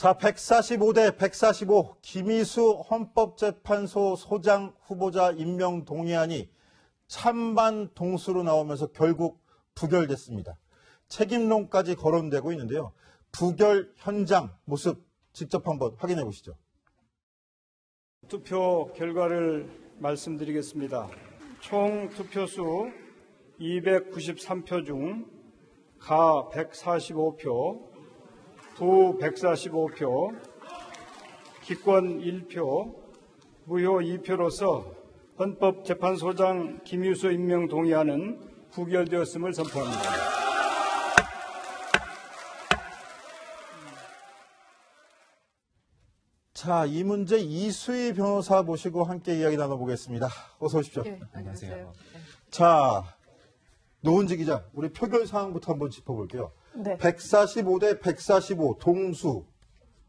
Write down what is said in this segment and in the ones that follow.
자, 145대 145 김희수 헌법재판소 소장 후보자 임명 동의안이 찬반 동수로 나오면서 결국 부결됐습니다. 책임론까지 거론되고 있는데요. 부결 현장 모습 직접 한번 확인해 보시죠. 투표 결과를 말씀드리겠습니다. 총 투표수 293표 중 가 145표, 부 145표, 기권 1표, 무효 2표로서 헌법재판소장 김희수 임명 동의안은 부결되었음을 선포합니다. 자, 이 문제 이수희 변호사 모시고 함께 이야기 나눠보겠습니다. 어서 오십시오. 네, 안녕하세요. 자, 노은지 기자, 우리 표결 상황부터 한번 짚어볼게요. 네. 145대 145 동수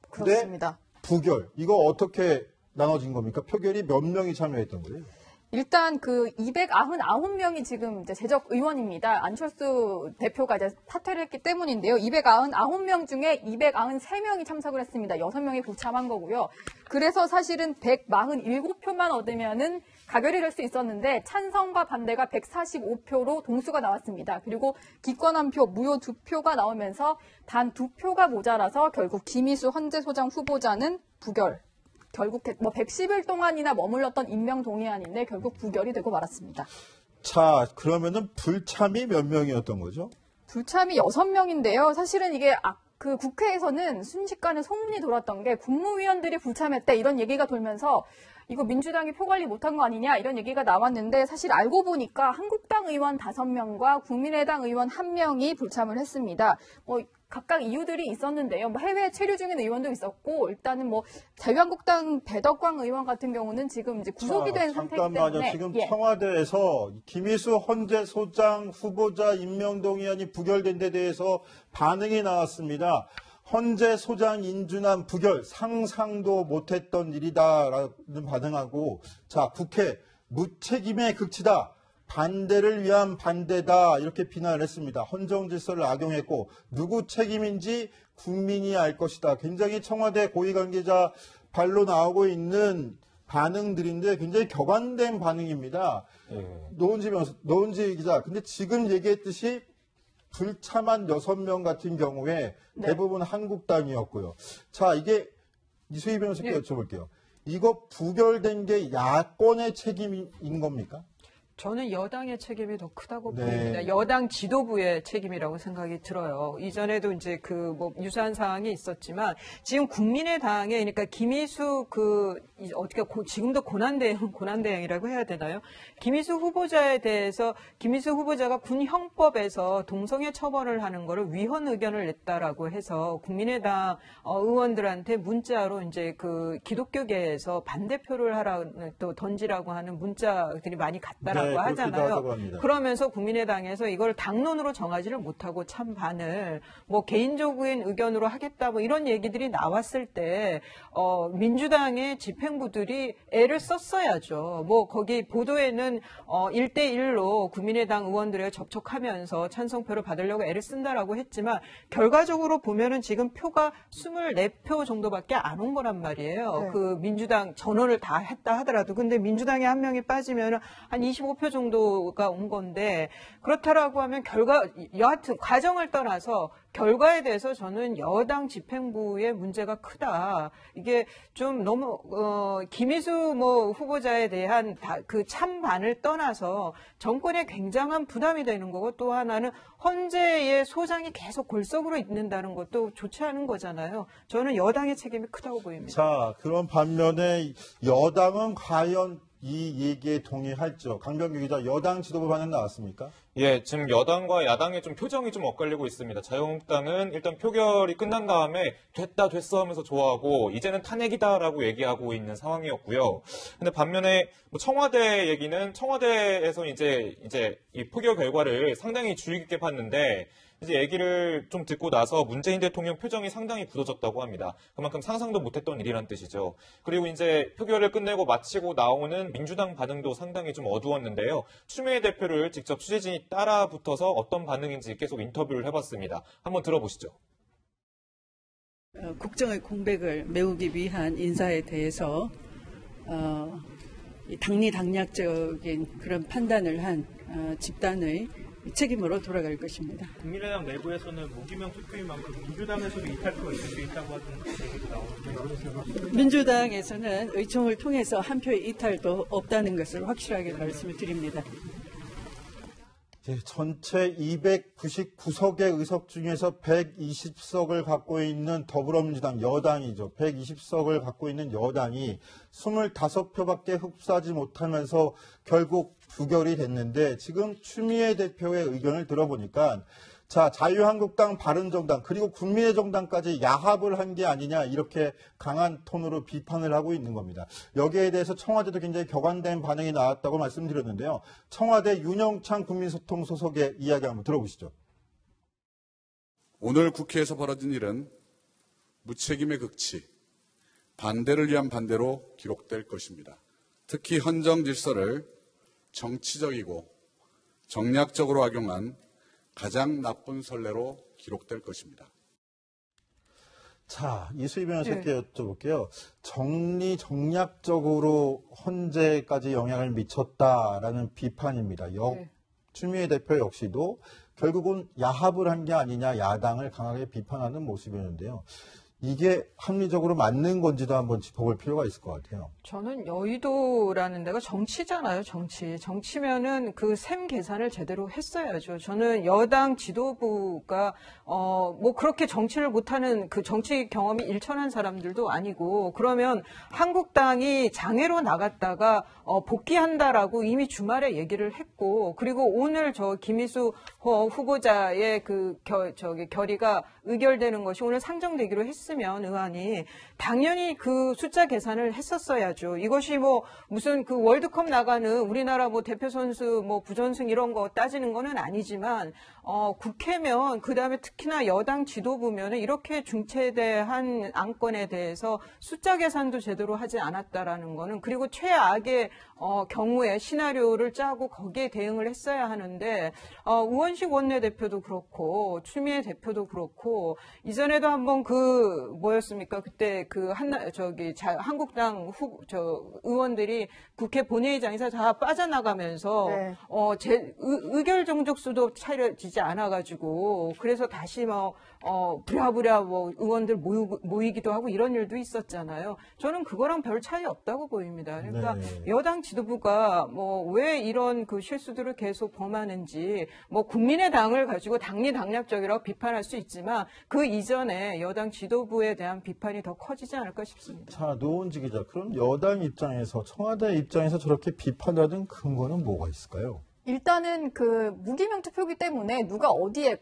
그렇습니다. 대 부결. 이거 어떻게 나눠진 겁니까? 표결이 몇 명이 참여했던 거예요? 일단 그 299명이 지금 이제 재적 의원입니다. 안철수 대표가 이제 사퇴를 했기 때문인데요. 299명 중에 293명이 참석을 했습니다. 6명이 불참한 거고요. 그래서 사실은 147표만 얻으면은 가결이 될 수 있었는데 찬성과 반대가 145표로 동수가 나왔습니다. 그리고 기권 1표, 무효 2표가 나오면서 단 2표가 모자라서 결국 김희수 헌재소장 후보자는 부결. 결국 110일 동안이나 머물렀던 임명 동의안인데 결국 부결이 되고 말았습니다. 자, 그러면은 불참이 몇 명이었던 거죠? 불참이 6명인데요. 사실은 이게 그 국회에서는 순식간에 소문이 돌았던 게 국무위원들이 불참했대 이런 얘기가 돌면서 이거 민주당이 표 관리 못한 거 아니냐 이런 얘기가 나왔는데 사실 알고 보니까 한국당 의원 5명과 국민의당 의원 1명이 불참을 했습니다. 각각 이유들이 있었는데요. 해외 체류 중인 의원도 있었고 일단은 자유한국당 배덕광 의원 같은 경우는 지금 이제 구속이 된 상태이기 때문에 잠깐만요. 지금 청와대에서 김희수 헌재소장 후보자 임명동의안이 부결된 데 대해서 반응이 나왔습니다. 헌재소장 인준안 부결 상상도 못했던 일이다라는 반응하고 자 국회 무책임의 극치다. 반대를 위한 반대다 이렇게 비난을 했습니다. 헌정질서를 악용했고 누구 책임인지 국민이 알 것이다. 굉장히 청와대 고위관계자 발로 나오고 있는 반응들인데 굉장히 격안된 반응입니다. 노은지 기자, 근데 지금 얘기했듯이 불참한 6명 같은 경우에 대부분 한국당이었고요. 자, 이게 이수희 변호사께 여쭤볼게요. 이거 부결된 게 야권의 책임인 겁니까? 저는 여당의 책임이 더 크다고 봅니다. 여당 지도부의 책임이라고 생각이 들어요. 이전에도 이제 유사한 상황이 있었지만 지금 국민의당에 그러니까 김희수 지금도 고난대행이라고 해야 되나요? 김희수 후보자에 대해서 김희수 후보자가 군 형법에서 동성애 처벌을 하는 거를 위헌 의견을 냈다라고 해서 국민의당 의원들한테 문자로 이제 기독교계에서 반대표를 또 던지라고 하는 문자들이 많이 갔다라고 하잖아요. 그러면서 국민의당에서 이걸 당론으로 정하지를 못하고 찬반을 개인적인 의견으로 하겠다 이런 얘기들이 나왔을 때 민주당의 집행부들이 애를 썼어야죠. 거기 보도에는 1대1로 국민의당 의원들에 접촉하면서 찬성표를 받으려고 애를 쓴다라고 했지만 결과적으로 보면은 지금 표가 24표 정도밖에 안 온 거란 말이에요. 그 민주당 전원을 다 했다 하더라도 근데 민주당에 한 명이 빠지면은 한 25표 정도가 온 건데 그렇다라고 하면 여하튼 과정을 떠나서 결과에 대해서 저는 여당 집행부의 문제가 크다. 이게 좀 너무 김희수 후보자에 대한 그 찬반을 떠나서 정권에 굉장한 부담이 되는 거고 또 하나는 헌재의 소장이 계속 골석으로 있는다는 것도 좋지 않은 거잖아요. 저는 여당의 책임이 크다고 보입니다. 자, 그런 반면에 여당은 과연 이 얘기에 동의할죠. 강병규 기자, 여당 지도부 반응 나왔습니까? 예, 지금 여당과 야당의 좀 표정이 좀 엇갈리고 있습니다. 자유한국당은 일단 표결이 끝난 다음에 됐어 하면서 좋아하고 이제는 탄핵이다라고 얘기하고 있는 상황이었고요. 근데 반면에 청와대 얘기는 청와대에서 이제 이 표결 결과를 상당히 주의 깊게 봤는데 이제 얘기를 좀 듣고 나서 문재인 대통령 표정이 상당히 굳어졌다고 합니다. 그만큼 상상도 못했던 일이란 뜻이죠. 그리고 이제 표결을 끝내고 마치고 나오는 민주당 반응도 상당히 좀 어두웠는데요. 추미애 대표를 직접 취재진이 따라 붙어서 어떤 반응인지 계속 인터뷰를 해봤습니다. 한번 들어보시죠. 국정의 공백을 메우기 위한 인사에 대해서 당리당략적인 그런 판단을 한 집단의 책임으로 돌아갈 것입니다. 국민의당 내부에서는 무기명 투표인 만큼 민주당에서도 이탈표가 있을 수 있다고 하는 얘기도 나오는데 민주당에서는 의총을 통해서 한 표의 이탈도 없다는 것을 확실하게 말씀을 드립니다. 전체 299석의 의석 중에서 120석을 갖고 있는 더불어민주당 여당이죠. 120석을 갖고 있는 여당이 25표밖에 흡수하지 못하면서 결국 부결이 됐는데 지금 추미애 대표의 의견을 들어보니까 자, 자유한국당, 바른정당, 그리고 국민의정당까지 야합을 한 게 아니냐 이렇게 강한 톤으로 비판을 하고 있는 겁니다. 여기에 대해서 청와대도 굉장히 격앙된 반응이 나왔다고 말씀드렸는데요. 청와대 윤영찬 국민소통 소속의 이야기 한번 들어보시죠. 오늘 국회에서 벌어진 일은 무책임의 극치, 반대를 위한 반대로 기록될 것입니다. 특히 헌정 질서를 정치적이고 정략적으로 악용한 가장 나쁜 선례로 기록될 것입니다. 자, 이수희 변호사께 여쭤볼게요. 정략적으로 헌재까지 영향을 미쳤다라는 비판입니다. 추미애 대표 역시도 결국은 야합을 한 게 아니냐 야당을 강하게 비판하는 모습이었는데요. 이게 합리적으로 맞는 건지도 한번 짚어볼 필요가 있을 것 같아요. 저는 여의도라는 데가 정치잖아요, 정치. 정치면은 그 셈 계산을 제대로 했어야죠. 저는 여당 지도부가, 뭐 그렇게 정치를 못하는 그 정치 경험이 일천한 사람들도 아니고, 그러면 한국당이 장애로 나갔다가, 복귀한다라고 이미 주말에 얘기를 했고, 그리고 오늘 저 김희수 후보자의 그 결의가 의결되는 것이 오늘 상정되기로 했으면 의안이 당연히 그 숫자 계산을 했었어야죠. 이것이 뭐 무슨 그 월드컵 나가는 우리나라 뭐 대표 선수 뭐 부전승 이런 거 따지는 거는 아니지만 국회면 그다음에 특히나 여당 지도부면은 이렇게 중체대한 안건에 대해서 숫자 계산도 제대로 하지 않았다라는 거는 그리고 최악의 경우에 시나리오를 짜고 거기에 대응을 했어야 하는데 우원식 원내대표도 그렇고 추미애 대표도 그렇고 이전에도 한번 그 뭐였습니까? 그때 그 한국당 의원들이 국회 본회의장에서 다 빠져나가면서 네. 의결 정족수도 차려지지 않아가지고 그래서 다시 부랴부랴 의원들 모이기도 하고 이런 일도 있었잖아요. 저는 그거랑 별 차이 없다고 보입니다. 그러니까 여당 지도부가 왜 이런 그 실수들을 계속 범하는지 국민의당을 가지고 당리당략적이라고 비판할 수 있지만 그 이전에 여당 지도부에 대한 비판이 더 커지지 않을까 싶습니다. 자, 노은지 기자, 그럼 여당 입장에서 청와대 입장에서 저렇게 비판하는 근거는 뭐가 있을까요? 일단은 그 무기명 투표기 때문에 누가 어디에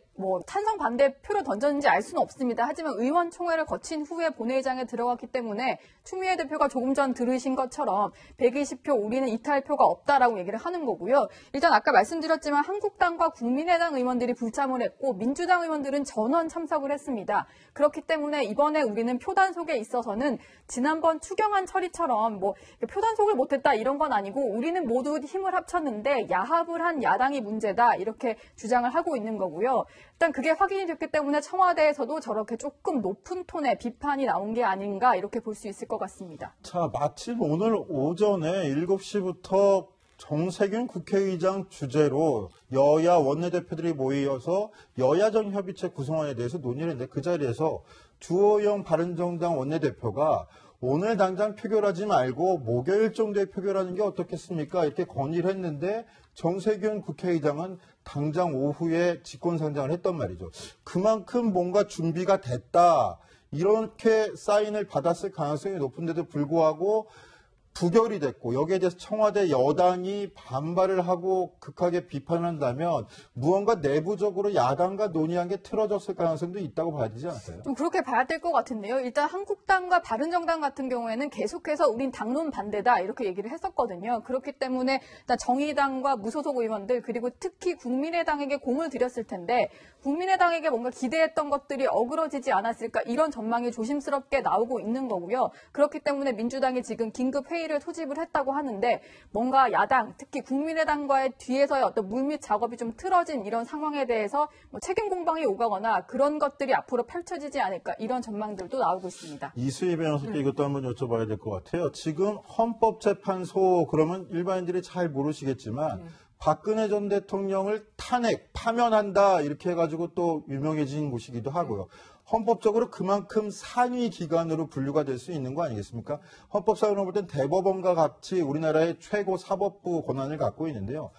찬성 반대 표를 던졌는지 알 수는 없습니다. 하지만 의원총회를 거친 후에 본회의장에 들어갔기 때문에 추미애 대표가 조금 전 들으신 것처럼 120표 우리는 이탈표가 없다라고 얘기를 하는 거고요. 일단 아까 말씀드렸지만 한국당과 국민의당 의원들이 불참을 했고 민주당 의원들은 전원 참석을 했습니다. 그렇기 때문에 이번에 우리는 표단속에 있어서는 지난번 추경안 처리처럼 표단속을 못했다 이런 건 아니고 우리는 모두 힘을 합쳤는데 야합을 한 야당이 문제다 이렇게 주장을 하고 있는 거고요. 일단 그게 확인이 됐기 때문에 청와대에서도 저렇게 조금 높은 톤의 비판이 나온 게 아닌가 이렇게 볼 수 있을 것 같습니다. 자, 마침 오늘 오전에 7시부터 정세균 국회의장 주재로 여야 원내대표들이 모여서 여야정 협의체 구성안에 대해서 논의를 했는데 그 자리에서 주호영 바른정당 원내대표가 오늘 당장 표결하지 말고 목요일 정도에 표결하는 게 어떻겠습니까? 이렇게 건의를 했는데 정세균 국회의장은 당장 오후에 직권상정을 했단 말이죠. 그만큼 뭔가 준비가 됐다. 이렇게 사인을 받았을 가능성이 높은데도 불구하고 부결이 됐고 여기에 대해서 청와대 여당이 반발을 하고 극하게 비판한다면 무언가 내부적으로 야당과 논의한 게 틀어졌을 가능성도 있다고 봐야 되지 않을까요? 좀 그렇게 봐야 될 것 같은데요. 일단 한국당과 바른정당 같은 경우에는 계속해서 우린 당론 반대다 이렇게 얘기를 했었거든요. 그렇기 때문에 일단 정의당과 무소속 의원들 그리고 특히 국민의당에게 공을 들였을 텐데 국민의당에게 뭔가 기대했던 것들이 어그러지지 않았을까 이런 전망이 조심스럽게 나오고 있는 거고요. 그렇기 때문에 민주당이 지금 긴급 회의 회의를 소집을 했다고 하는데 뭔가 야당, 특히 국민의당과의 뒤에서의 어떤 물밑 작업이 좀 틀어진 이런 상황에 대해서 뭐 책임 공방이 오가거나 그런 것들이 앞으로 펼쳐지지 않을까 이런 전망들도 나오고 있습니다. 이수희 변호사께 이것도 한번 여쭤봐야 될 것 같아요. 지금 헌법재판소 그러면 일반인들이 잘 모르시겠지만 박근혜 전 대통령을 탄핵, 파면한다 이렇게 해가지고 또 유명해진 곳이기도 하고요. 헌법적으로 그만큼 상위 기관으로 분류가 될 수 있는 거 아니겠습니까? 헌법상으로 볼 땐 대법원과 같이 우리나라의 최고 사법부 권한을 갖고 있는데요.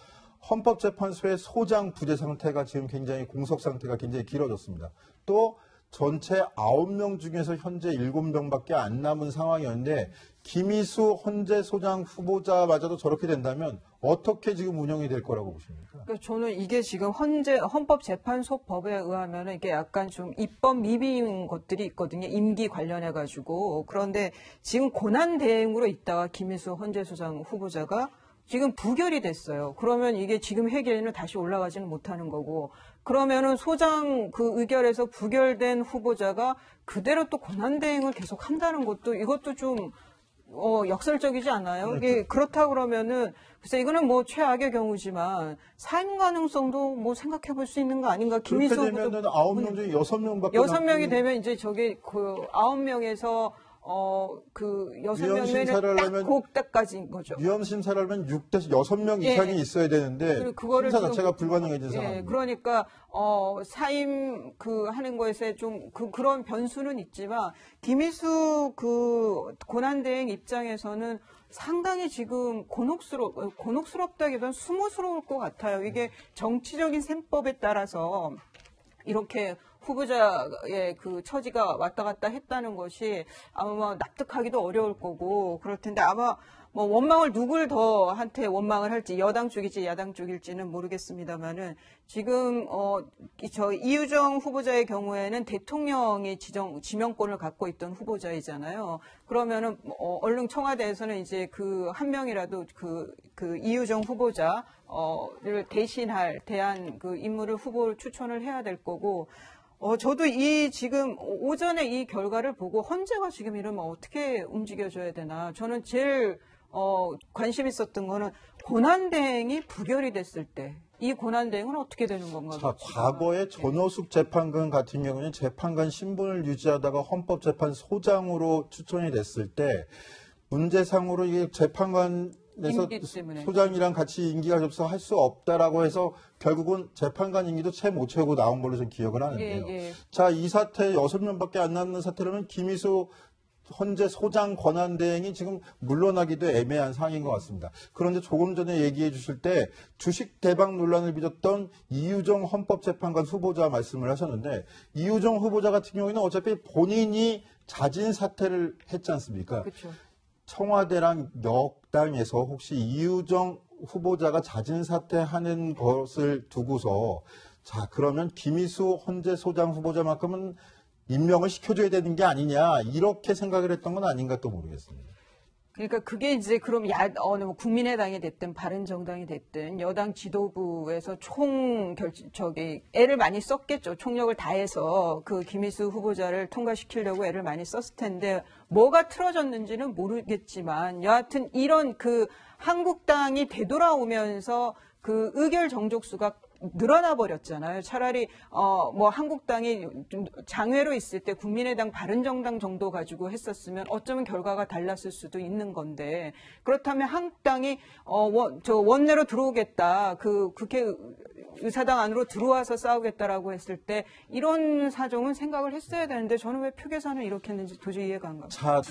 헌법재판소의 소장 부재 상태가 지금 굉장히 공석 상태가 굉장히 길어졌습니다. 또 전체 9명 중에서 현재 7명밖에 안 남은 상황이었는데 김희수 헌재소장 후보자마저도 저렇게 된다면 어떻게 지금 운영이 될 거라고 보십니까? 그러니까 저는 이게 지금 헌법재판소법에 의하면 이게 약간 좀 입법 미비인 것들이 있거든요. 임기 관련해가지고. 그런데 지금 고난대행으로 있다가 김희수 헌재소장 후보자가 지금 부결이 됐어요. 그러면 이게 지금 회계에는 다시 올라가지는 못하는 거고, 그러면은 소장 그 의결에서 부결된 후보자가 그대로 또 권한대행을 계속 한다는 것도 이것도 좀 역설적이지 않아요? 이게 그렇다 그러면은 글쎄 이거는 뭐 최악의 경우지만 사임 가능성도 뭐 생각해 볼 수 있는 거 아닌가? 김희수 그렇게 되면은 9명 중에 6명밖에 6명이 되면 이제 저기 그 9명에서 그 6명이면 꼭딱까지인 거죠. 위헌 심사를 하면 6명 이상이 있어야 되는데 심사 자체가 불가능해진 상황입니다. 그러니까 사임 그 하는 것에 좀 그런 변수는 있지만 김희수 그 고난대행 입장에서는 상당히 지금 곤혹스럽다기보다는 수모스러울 것 같아요. 이게 정치적인 셈법에 따라서 이렇게 후보자의 그 처지가 왔다 갔다 했다는 것이 아마 납득하기도 어려울 거고 그럴 텐데 아마 뭐 원망을 누굴 더 한테 원망을 할지 여당 쪽일지 야당 쪽일지는 모르겠습니다만은 지금 저 이유정 후보자의 경우에는 대통령이 지명권을 갖고 있던 후보자이잖아요. 그러면은 얼른 청와대에서는 이제 그 한 명이라도 그 이유정 후보자를 대신할 대한 그 인물을 후보를 추천을 해야 될 거고. 저도 지금 오전에 이 결과를 보고 헌재가 지금 이러면 어떻게 움직여줘야 되나. 저는 제일, 관심 있었던 거는 고난대행이 부결이 됐을 때 이 고난대행은 어떻게 되는 건가. 자, 과거에 전호숙 재판관 같은 경우는 재판관 신분을 유지하다가 헌법재판소장으로 추천이 됐을 때 문제상으로 이게 재판관에서 소장이랑 같이 임기가 접수해서 할 수 없다라고 해서 결국은 재판관 임기도 채 못 채우고 나온 걸로 좀 기억을 하는데요. 자, 이 사태 6명밖에 안 남는 사태라면 김희수 헌재 소장 권한대행이 지금 물러나기도 애매한 상황인 것 같습니다. 그런데 조금 전에 얘기해 주실 때 주식 대박 논란을 빚었던 이유정 헌법재판관 후보자 말씀을 하셨는데 이유정 후보자 같은 경우에는 어차피 본인이 자진 사퇴를 했지 않습니까? 그렇죠. 청와대랑 여당에서 혹시 이유정 후보자가 자진 사퇴하는 것을 두고서 자 그러면 김희수 헌재소장 후보자만큼은 임명을 시켜줘야 되는 게 아니냐 이렇게 생각을 했던 건 아닌가 또 모르겠습니다. 그러니까 그게 이제 그럼 뭐 국민의당이 됐든 바른정당이 됐든 여당 지도부에서 애를 많이 썼겠죠. 총력을 다해서 그 김희수 후보자를 통과시키려고 애를 많이 썼을 텐데 뭐가 틀어졌는지는 모르겠지만 여하튼 이런 그 한국당이 되돌아오면서 그 의결 정족수가 늘어나 버렸잖아요. 차라리 뭐 한국당이 좀 장외로 있을 때 국민의당 바른정당 정도 가지고 했었으면 어쩌면 결과가 달랐을 수도 있는 건데 그렇다면 한국당이 원내로 들어오겠다. 그 국회 의사당 안으로 들어와서 싸우겠다라고 했을 때 이런 사정은 생각을 했어야 되는데 저는 왜 표 계산을 이렇게 했는지 도저히 이해가 안 갑니다.